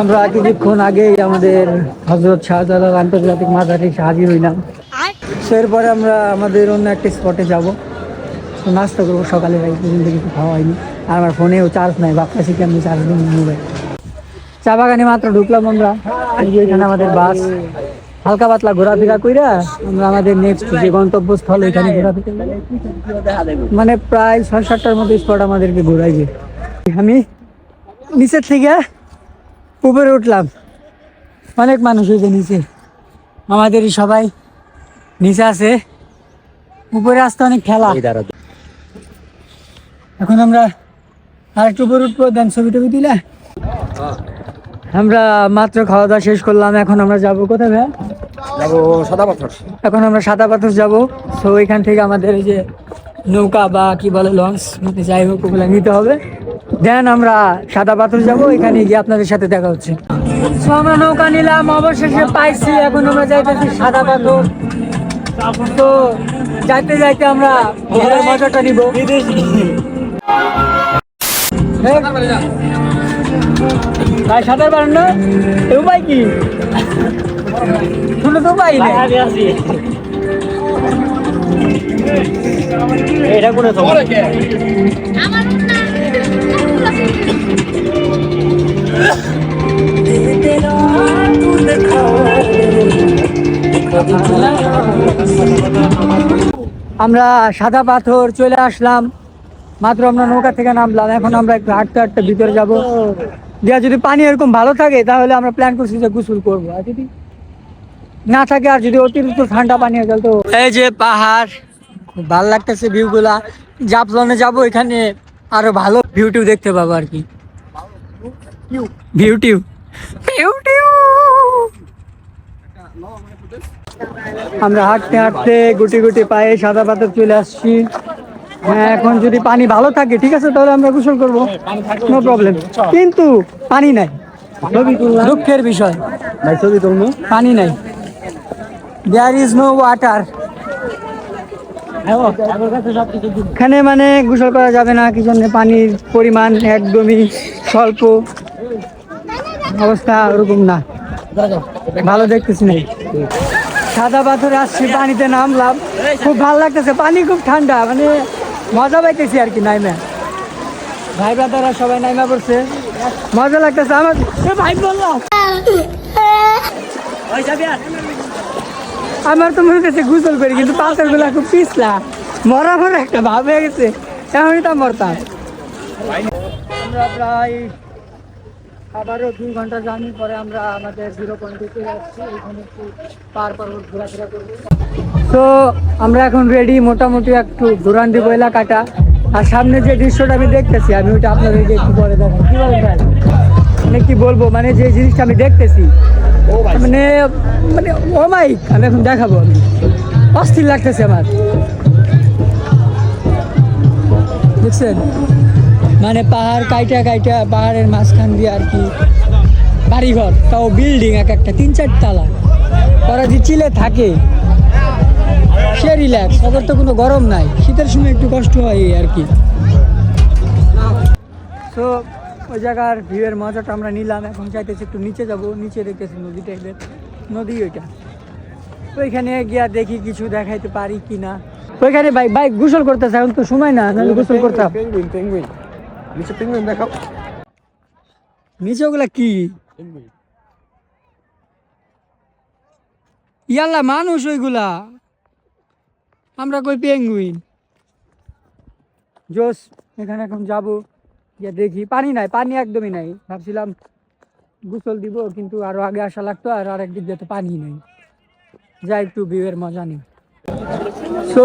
আমরা কিছুক্ষণ আগেই আমাদের হযরত শাহজালাল আন্তর্জাতিক মাজারে এসে হাজির হইলাম। এরপরে আমরা আমাদের অন্য একটা স্পটে যাব, নাস্তা করবো। সকালে পর্যন্ত কিছু খাওয়া হয়নি, আর আমার ফোনেও চার্জ নাই, ভাবতেছি কি আমি চার্জ দিন মোবাইল। চা বাগানে মাত্র ঢুকলাম আমরা, এখানে আমাদের বাস। হালকা পাতলা ঘোরাফেরা কইরা আমরা আমাদের নেক্সট যে গন্তব্যস্থল এখানে ঘোরাফেরা, মানে প্রায় 6-7টার মতো স্পট আমাদেরকে ঘোরাইবে। আমি নিচের থেকে উপরে উঠলাম, অনেক মানুষ হয়েছে নিচে, আমাদেরই সবাই নিচে আছে, উপরে আসতে অনেক খেলা। এখন আমরা আরেকটু উপরে উঠবো, দেন ছবি টবি দিলে। আমরা মাত্র খাওয়া দাওয়া শেষ করলাম, এখন আমরা যাবো কোথায় ভাই? যাবো সাদা পাথর। এখন আমরা সাদা পাথর যাবো। তো এখান থেকে আমাদের এই যে নৌকা বা কি বলে লঞ্চ, যাই হোক ওগুলো নিতে হবে। দেন আমরা সাদা পাথর যাবো, এখানে গিয়ে আপনাদের সাথে দেখা হচ্ছে। তো আমরা নৌকা নিলাম, অবশেষে পাইছি। এখন আমরা যাইতেছি সাদা পাথর। তো যাইতে যাইতে আমরা মজাটা নিব। ভাই সাঁতার পারেন না? উপায় কি? শুনে তো উপায় নেই। এটা করে তো আমরা সাদা পাথর চলে আসলাম, মাত্র আমরা নৌকা থেকে নামলাম। এখন আমরা একটু হাঁটতে হাঁটতে ভিতরে যাবো। দিয়া যদি পানি এরকম ভালো থাকে তাহলে আমরা প্ল্যান করছি যে গোসল করবো, আর যদি না থাকে, আর যদি অতিরিক্ত ঠান্ডা পানি হয়ে গেল তো এই যে পাহাড়, খুব ভালো লাগতেছে ভিউ গুলা। জাফলনে যাবো, এখানে আরো ভালো ভিউ টিউ দেখতে পাবো আর কি। ভিউ টিউ আমরা হাঁটতে হাঁটতে গুটি গুটি পায়ে সাদা পাথর চলে আসছি। হ্যাঁ, এখন যদি পানি ভালো থাকে ঠিক আছে, তাহলে আমরা গোসল করবো, নো প্রবলেম। কিন্তু পানি নাই, দুঃখের বিষয়। পানি নাই, দেয়ার ইজ নো ওয়াটার। এখানে মানে গোসল করা যাবে না, কি জন্য? পানির পরিমাণ একদমই স্বল্প, অবস্থা ওরকম না, ভালো দেখতেছি না। সাদা পাথরে আসছি, পানিতে নামলাম, খুব ভালো লাগতেছে, পানি খুব ঠান্ডা, মানে মজা পাইতেছি আর কি। নাইমা ভাই ব্রাদাররা সবাই নাইমা পড়ছে, মজা লাগতেছে আমার। ভাই বললাম আমার তো মনে হচ্ছে গোসল করি, কিন্তু পাথর গুলা খুব পিছলা, মরা মরা একটা ভাব হয়ে গেছে, এমনই তা মরতাম। আমরা প্রায় আবারও 2 ঘন্টা জার্নি পরে আমরা আমাদের 0 পয়েন্টে চলে আসছি। এখানে একটু পাহাড় পর্বত ঘোরাফেরা করবো। তো আমরা এখন রেডি, মোটামুটি একটু ঘুরান দিব এলাকাটা। আর সামনে যে দৃশ্যটা আমি দেখতেছি, আমি ওইটা আপনাদেরকে একটু পরে দেখাই। কি বলেন ভাই? মানে কি বলবো, মানে যে জিনিসটা আমি দেখতেছি, মানে মানে অমাইক, আমি এখন দেখাবো। আমি অস্থির লাগতেছে আমার, বুঝছেন? মানে পাহাড় কাইটা কাইটা, পাহাড়ের মাঝখান দিয়ে আর কি বাড়িঘর, তাও বিল্ডিং এক একটা 3-4 তলা। ওরা যে চিলে থাকে সে রিল্যাক্স, ওদের তো কোনো গরম নাই, শীতের সময় একটু কষ্ট হয় আর কি। তো ওই জায়গার ভিউয়ের মজাটা আমরা নিলাম। এখন চাইতেছি একটু নিচে যাব, নিচে দেখতেছি নদী টাইপের, নদী ওইটা। ওইখানে গিয়া দেখি কিছু দেখাইতে পারি কি না। ওইখানে বাইক গোসল করতেছে, এখন তো সময় না, নাহলে গোসল করতাম। নিচে পেঙ্গুইন দেখাও। নিচে ওগুলা কি? ইয়াল্লা মানুষ ওইগুলা, আমরা কই পেঙ্গুইন। জোস, এখানে এখন যাবো, গিয়ে দেখি। পানি নাই, পানি একদমই নাই। ভাবছিলাম গোসল দিব, কিন্তু আরো আগে আসা লাগতো, আর আরেকদিক দিয়ে তো পানি নেই। যাই একটু ভিউয়ের মজা নিই। সো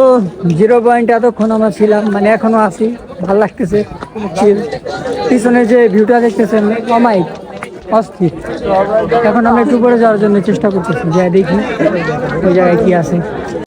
0 পয়েন্ট এতক্ষণ আমরা ছিলাম, মানে এখনো আছি, ভালো লাগতেছে। পিছনের যে ভিউটা দেখতেছেন, অমাইক, অস্থির। এখন আমরা একটু উপরে যাওয়ার জন্য চেষ্টা করতেছি, যাই দেখি ওই জায়গায় কি আছে।